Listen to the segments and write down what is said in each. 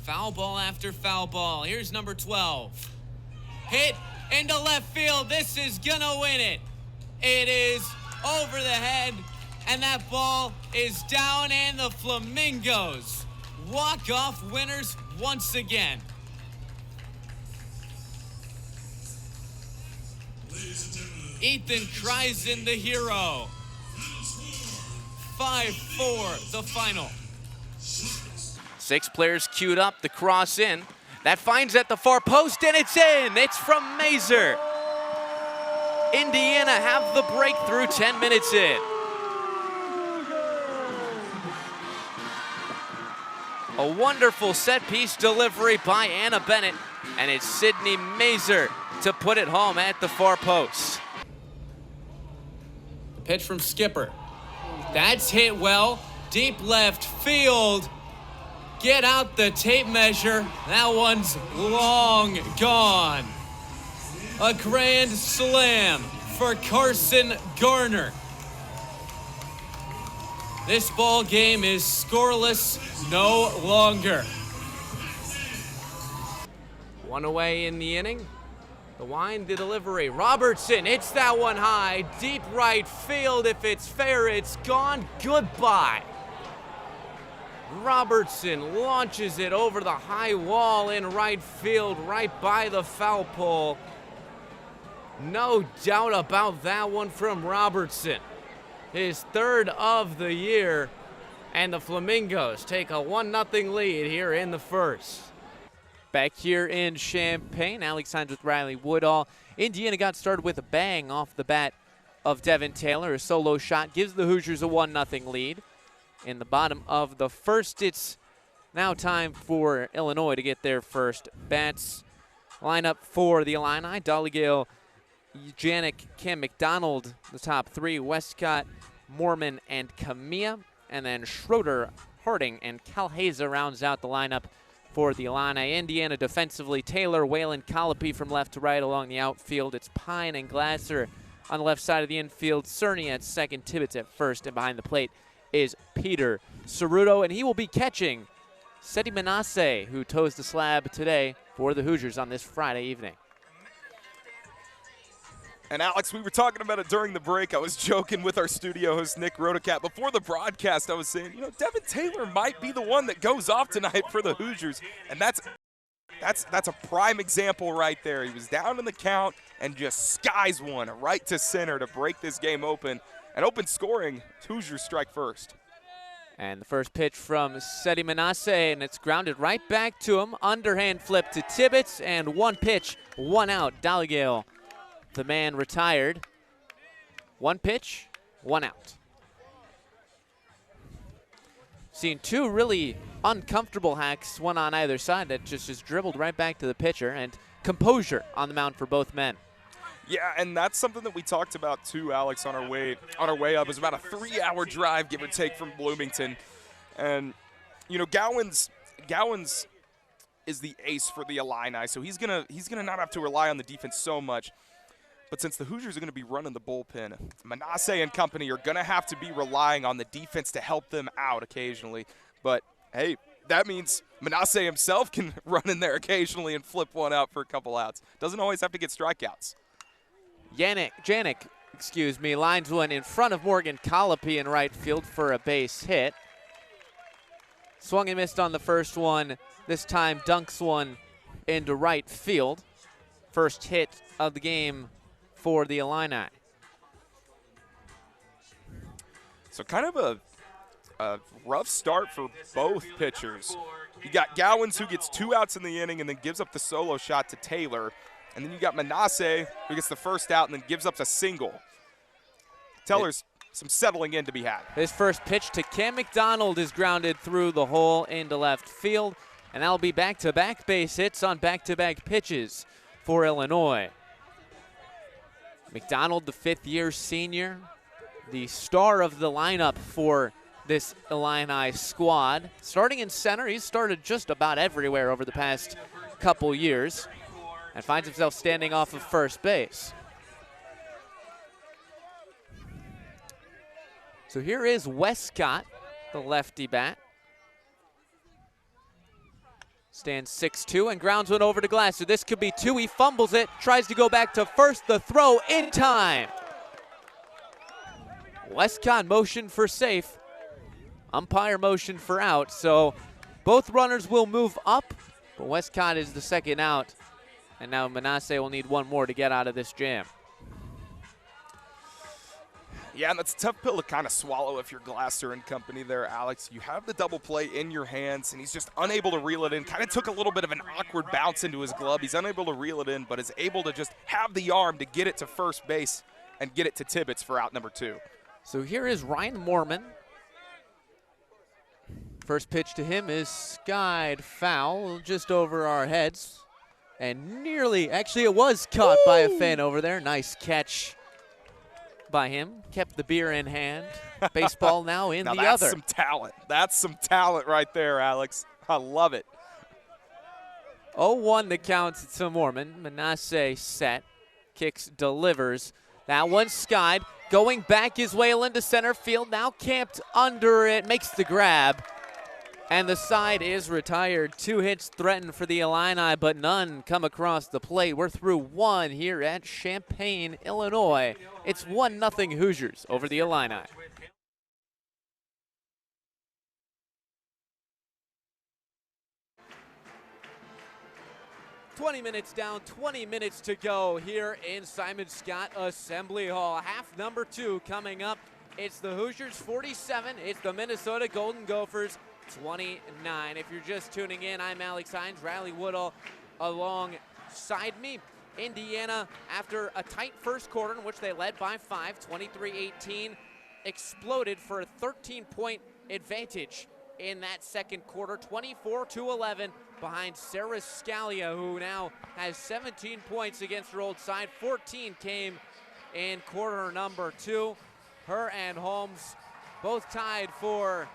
Foul ball after foul ball. Here's number 12. Hit into left field. This is gonna win it. It is over the head, and that ball is down, and the Flamingos walk-off winners once again. Ethan Kreisen, the hero. 5-4, the final. 6 players queued up, the cross in. That finds at the far post, and it's in. It's from Mazer. Indiana have the breakthrough 10 minutes in. A wonderful set-piece delivery by Anna Bennett, and it's Sydney Mazer to put it home at the far post. The pitch from Skipper. That's hit well. Deep left field. Get out the tape measure. That one's long gone. A grand slam for Carson Garner. This ball game is scoreless no longer. One away in the inning. The wind, the delivery. Robertson hits that one high. Deep right field. If it's fair, it's gone. Goodbye. Robertson launches it over the high wall in right field, right by the foul pole. No doubt about that one from Robertson. His third of the year, and the Flamingos take a 1-0 lead here in the first. Back here in Champaign, Alex Hynes with Riley Woodall. Indiana got started with a bang off the bat of Devin Taylor. A solo shot gives the Hoosiers a 1-0 lead. In the bottom of the first, it's now time for Illinois to get their first bats. Lineup for the Illini: Dollagale, Janik, Cam McDonald, the top 3, Westcott, Mormon, and Camilla. And then Schroeder, Harding, and Calheza rounds out the lineup for the Illini. Indiana defensively: Taylor, Whalen, Colopy from left to right along the outfield. It's Pine and Glasser on the left side of the infield. Cerny at second, Tibbetts at first, and behind the plate is Peter Ceruto, and he will be catching Seti Manasseh, who toes the slab today for the Hoosiers on this Friday evening. And Alex, we were talking about it during the break. I was joking with our studio host, Nick Rodecat. Before the broadcast, I was saying, Devin Taylor might be the one that goes off tonight for the Hoosiers. And that's a prime example right there. He was down in the count and just skies one right to center to break this game open. And open scoring, Hoosiers strike first. And the first pitch from Seti Manasseh, and it's grounded right back to him. Underhand flip to Tibbetts, and 1 pitch, 1 out. Dollagale, the man, retired. 1 pitch, 1 out. Seen 2 really uncomfortable hacks, one on either side that just dribbled right back to the pitcher, and composure on the mound for both men. Yeah, and that's something that we talked about too, Alex, on our way up. It was about a 3-hour drive, give or take, from Bloomington. And, Gowans is the ace for the Illini, so he's gonna not have to rely on the defense so much. But since the Hoosiers are going to be running the bullpen, Manasseh and company are going to have to be relying on the defense to help them out occasionally. But, hey, that means Manasseh himself can run in there occasionally and flip one out for a couple outs. Doesn't always have to get strikeouts. Janik, lines one in front of Morgan Colopy in right field for a base hit. Swung and missed on the first one. This time dunks one into right field. First hit of the game for the Illini. So kind of a rough start for both pitchers. You got Gowans, who gets 2 outs in the inning and then gives up the solo shot to Taylor. And then you got Manasseh, who gets the first out and then gives up a single. Taylor's some settling in to be had. His first pitch to Cam McDonald is grounded through the hole into left field. And that'll be back-to-back base hits on back-to-back pitches for Illinois. McDonald, the 5th-year senior, the star of the lineup for this Illini squad. Starting in center, he's started just about everywhere over the past couple years and finds himself standing off of first base. So here is Westcott, the lefty bat. Stands 6'2" and grounds one over to glass. So this could be two. He fumbles it, tries to go back to first. The throw in time. Westcott motion for safe. Umpire motion for out. So both runners will move up, but Westcott is the second out. And now Manasseh will need one more to get out of this jam. Yeah, and that's a tough pill to kind of swallow if you're Glasser and company there, Alex. You have the double play in your hands, and he's just unable to reel it in. Kind of took a little bit of an awkward bounce into his glove. He's unable to reel it in, but is able to just have the arm to get it to first base and get it to Tibbetts for out number 2. So here is Ryan Mormon. First pitch to him is skied foul just over our heads. And nearly, actually it was caught by a fan over there. Nice catch by him. Kept the beer in hand. Baseball now in now the that's other. some talent. That's some talent right there, Alex. I love it. 0-1 the count to Mormon. Manasseh set. Kicks, delivers. That one skied. Going back his way into center field. Now camped under it. Makes the grab. And the side is retired. 2 hits threatened for the Illini, but none come across the plate. We're through 1 here at Champaign, Illinois. It's 1-0 Hoosiers over the Illini. "20 minutes down, 20 minutes to go here in Simon Scott Assembly Hall. Half number 2 coming up. It's the Hoosiers 47. It's the Minnesota Golden Gophers 29. If you're just tuning in, I'm Alex Hynes, Riley Woodall alongside me. Indiana, after a tight first quarter in which they led by 5, 23-18, exploded for a 13-point advantage in that second quarter, 24-11 behind Sarah Scalia, who now has 17 points against her old side. 14 came in quarter number 2. Her and Holmes both tied for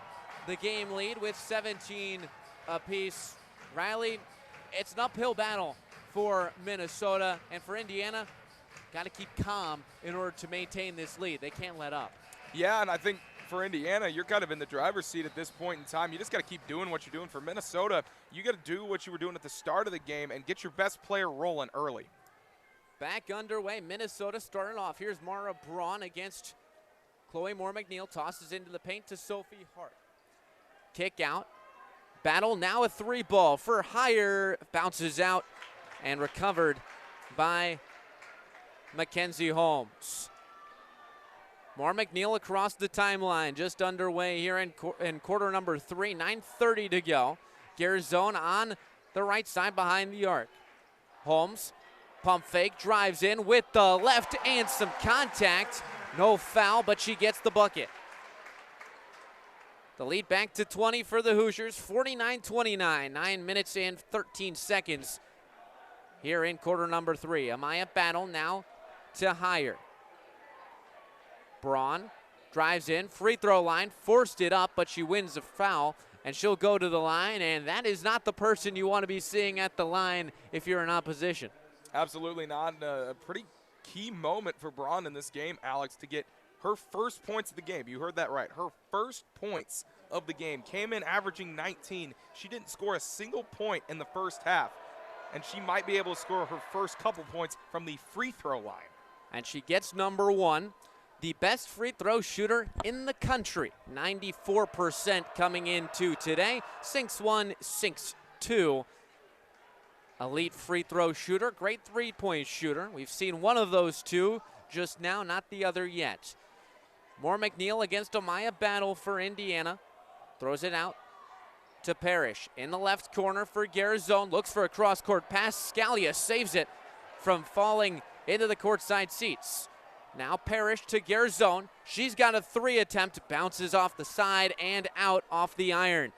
the game lead with 17 apiece. Riley, it's an uphill battle for Minnesota, and for Indiana, got to keep calm in order to maintain this lead. They can't let up. Yeah, and I think for Indiana, you're kind of in the driver's seat at this point in time. You just got to keep doing what you're doing. For Minnesota, you got to do what you were doing at the start of the game and get your best player rolling early. Back underway, Minnesota starting off. Here's Mara Braun against Chloe Moore McNeil. Tosses into the paint to Sophie Hart. Kick out. Battle now a 3-ball for Hire. Bounces out and recovered by Mackenzie Holmes. Moore McNeil across the timeline, just underway here in quarter number 3, 9:30 to go. Garzone on the right side behind the arc. Holmes, pump fake, drives in with the left and some contact. No foul, but she gets the bucket. The lead back to 20 for the Hoosiers, 49-29, 9 minutes and 13 seconds here in quarter number 3. Amaya Battle now to Hire. Braun drives in, free throw line, forced it up, but she wins a foul, and she'll go to the line, and that is not the person you want to be seeing at the line if you're in opposition. Absolutely not. A pretty key moment for Braun in this game, Alex, to get her first points of the game. You heard that right. Her first points of the game came in averaging 19. She didn't score a single point in the first half, and she might be able to score her first couple points from the free throw line. And she gets number 1. The best free throw shooter in the country, 94% coming into today. Sinks 1, sinks 2. Elite free throw shooter, great three-point shooter. We've seen one of those two just now, not the other yet. Moore McNeil against Amaya Battle for Indiana. Throws it out to Parrish. In the left corner for Garzone. Looks for a cross-court pass. Scalia saves it from falling into the courtside seats. Now Parrish to Garzone. She's got a 3 attempt. Bounces off the side and out off the iron.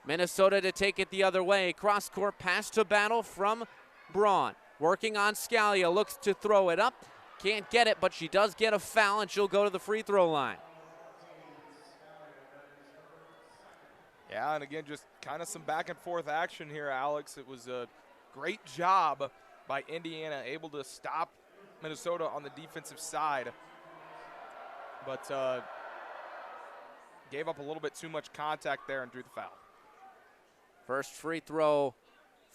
Minnesota to take it the other way. Cross-court pass to Battle from Braun. Working on Scalia. Looks to throw it up. Can't get it, but she does get a foul, and she'll go to the free throw line. Yeah, and again, just kind of some back and forth action here, Alex. It was a great job by Indiana, able to stop Minnesota on the defensive side, but gave up a little bit too much contact there and drew the foul. First free throw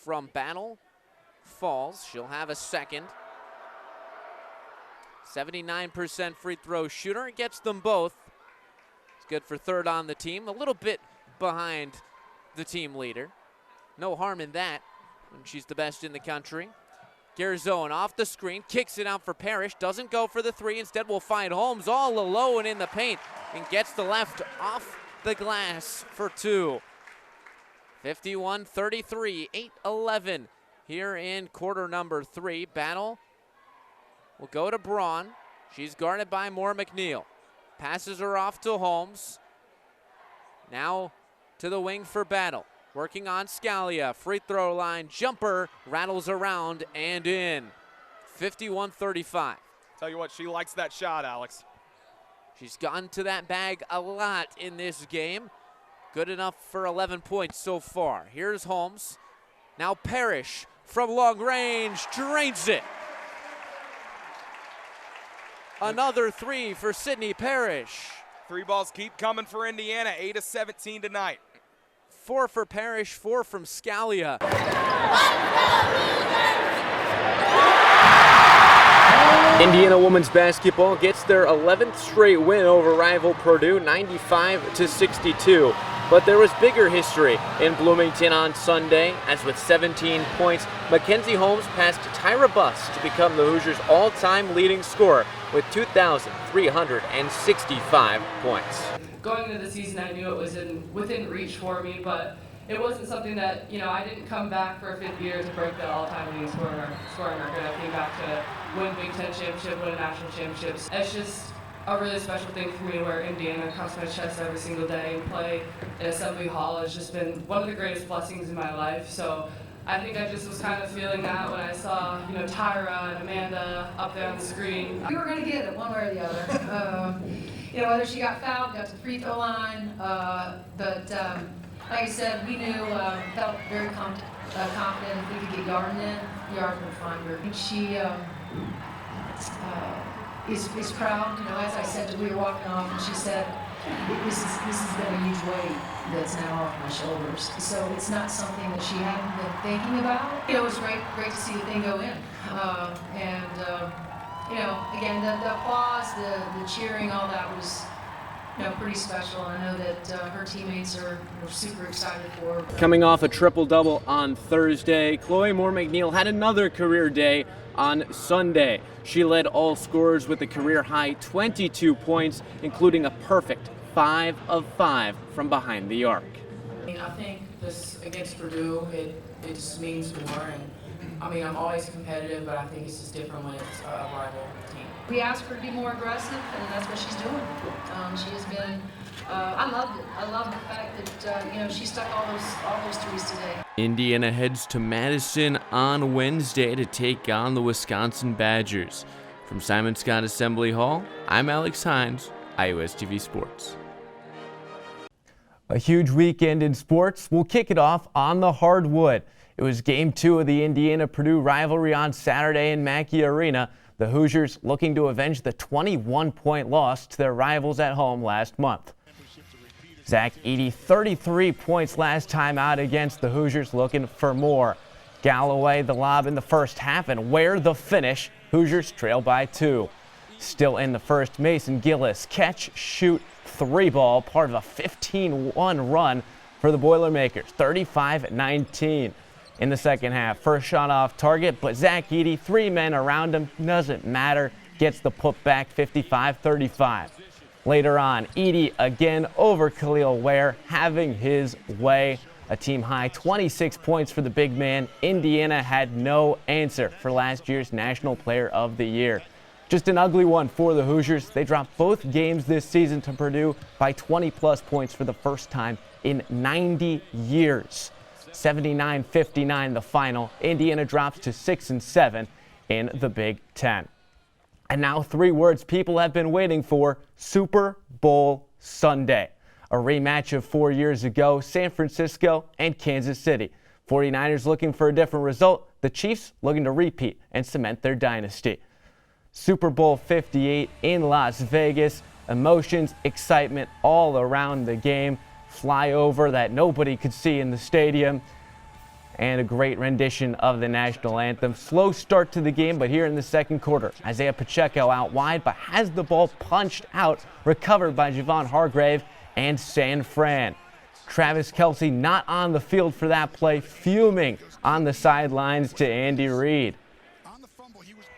from Battle falls. She'll have a second. 79% free throw shooter, gets them both. It's good for third on the team, a little bit behind the team leader. No harm in that when she's the best in the country. Garzone off the screen, kicks it out for Parrish, doesn't go for the three, instead will find Holmes all alone in the paint and gets the left off the glass for two. 51-33, 8-11 here in quarter number 3. Battle will go to Braun. She's guarded by Moore McNeil. Passes her off to Holmes. Now to the wing for Battle. Working on Scalia. Free throw line jumper. Rattles around and in. 51-35. Tell you what, she likes that shot, Alex. She's gotten to that bag a lot in this game. Good enough for 11 points so far. Here's Holmes. Now Parrish from long range drains it. Another three for Sydney Parrish. 3 balls keep coming for Indiana, 8-17 tonight. 4 for Parrish, 4 from Scalia. Indiana women's basketball gets their 11th straight win over rival Purdue, 95-62. But there was bigger history in Bloomington on Sunday, as with 17 points, Mackenzie Holmes passed Tyra Buss to become the Hoosiers' all-time leading scorer with 2,365 points. Going into the season, I knew it was within reach for me, but it wasn't something that, I didn't come back for a 5th year to break the all-time leading scoring record. I came back to win Big Ten championship, win national championships. It's just a really special thing for me to wear Indiana across my chest every single day and play in Assembly Hall. Has just been one of the greatest blessings in my life. So I think I just was kind of feeling that when I saw, Tyra and Amanda up there on the screen. We were going to get it one way or the other. Whether she got fouled, got to the free throw line, but like I said, we knew, felt very confident if we could get Yarden in, Yarden would find her. And she is proud, as I said, we were walking off and she said, this has been a huge weight that's now off my shoulders. So it's not something that she hadn't been thinking about. It was great to see the thing go in. Again, the applause, the cheering, all that was, pretty special. I know that her teammates are super excited for her. Coming off a triple-double on Thursday, Chloe Moore McNeil had another career day on Sunday. She led all scorers with a career-high 22 points, including a perfect 5 of 5 from behind the arc. I think this against Purdue, it just means more. And I'm always competitive, but I think it's just different when it's a rival team. We asked her to be more aggressive, and that's what she's doing. She has been. I loved it. I love the fact that she stuck all those threes today. Indiana heads to Madison on Wednesday to take on the Wisconsin Badgers. From Simon Scott Assembly Hall, I'm Alex Hynes, WIUX TV Sports. A huge weekend in sports. We'll kick it off on the hardwood. It was Game 2 of the Indiana-Purdue rivalry on Saturday in Mackey Arena. The Hoosiers looking to avenge the 21-point loss to their rivals at home last month. Zach Edey, 33 points last time out against the Hoosiers, looking for more. Galloway the lob in the first half, and where the finish, Hoosiers trail by 2. Still in the first, Mason Gillis catch, shoot, 3-ball, part of a 15-1 run for the Boilermakers, 35-19. In the second half, first shot off target, but Zach Edey, 3 men around him, doesn't matter, gets the putback, 55-35. Later on, Edey again over Khalil Ware, having his way. A team high 26 points for the big man. Indiana had no answer for last year's National Player of the Year. Just an ugly one for the Hoosiers. They dropped both games this season to Purdue by 20-plus points for the first time in 90 years. 79-59 the final. Indiana drops to 6-7 in the Big Ten. And now 3 words people have been waiting for: Super Bowl Sunday. A rematch of 4 years ago, San Francisco and Kansas City. 49ers looking for a different result. The Chiefs looking to repeat and cement their dynasty. Super Bowl 58 in Las Vegas. Emotions, excitement all around the game. Flyover that nobody could see in the stadium. and a great rendition of the national anthem. Slow start to the game, but here in the second quarter, Isaiah Pacheco out wide, but has the ball punched out, recovered by Javon Hargrave and San Fran. Travis Kelce not on the field for that play, fuming on the sidelines to Andy Reid.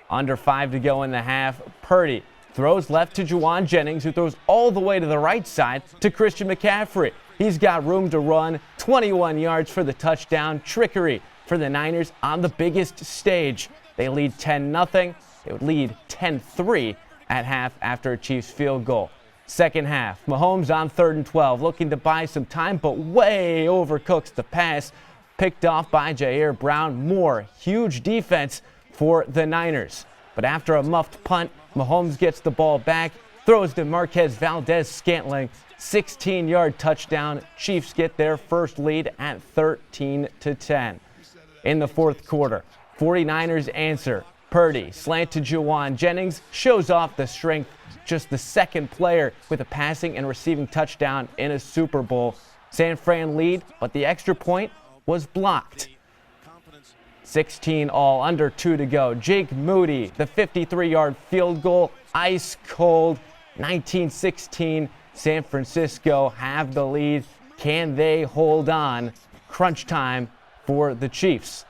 Under 5 to go in the half, Purdy throws left to Juwan Jennings, who throws all the way to the right side to Christian McCaffrey. He's got room to run, 21 yards for the touchdown. Trickery for the Niners on the biggest stage. They lead 10-0. They would lead 10-3 at half after a Chiefs field goal. Second half, Mahomes on 3rd and 12, looking to buy some time, but way overcooks the pass. Picked off by Jair Brown. More huge defense for the Niners. But after a muffed punt, Mahomes gets the ball back, throws to Marquez Valdez-Scantling, 16-yard touchdown. Chiefs get their first lead at 13-10. In the fourth quarter, 49ers answer. Purdy, slant to Juwan Jennings, shows off the strength. Just the second player with a passing and receiving touchdown in a Super Bowl. San Fran lead, but the extra point was blocked. 16 all, under 2 to go. Jake Moody, the 53-yard field goal, ice cold. 19-16, San Francisco have the lead. Can they hold on? Crunch time for the Chiefs.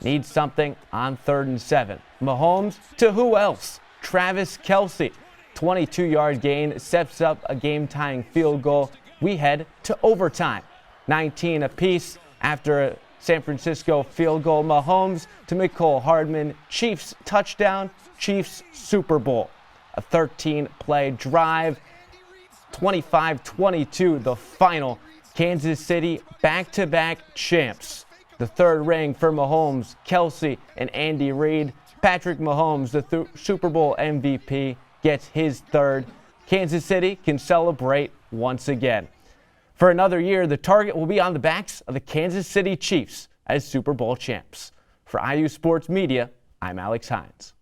Need something on 3rd and 7. Mahomes to who else? Travis Kelce. 22-yard gain sets up a game-tying field goal. We head to overtime. 19 apiece after a San Francisco field goal. Mahomes to Mecole Hardman. Chiefs touchdown. Chiefs Super Bowl. A 13-play drive. 25-22 the final. Kansas City back-to-back champs. The third ring for Mahomes, Kelce, and Andy Reid. Patrick Mahomes, the Super Bowl MVP, gets his third. Kansas City can celebrate once again. For another year, the target will be on the backs of the Kansas City Chiefs as Super Bowl champs. For IU Sports Media, I'm Alex Hynes.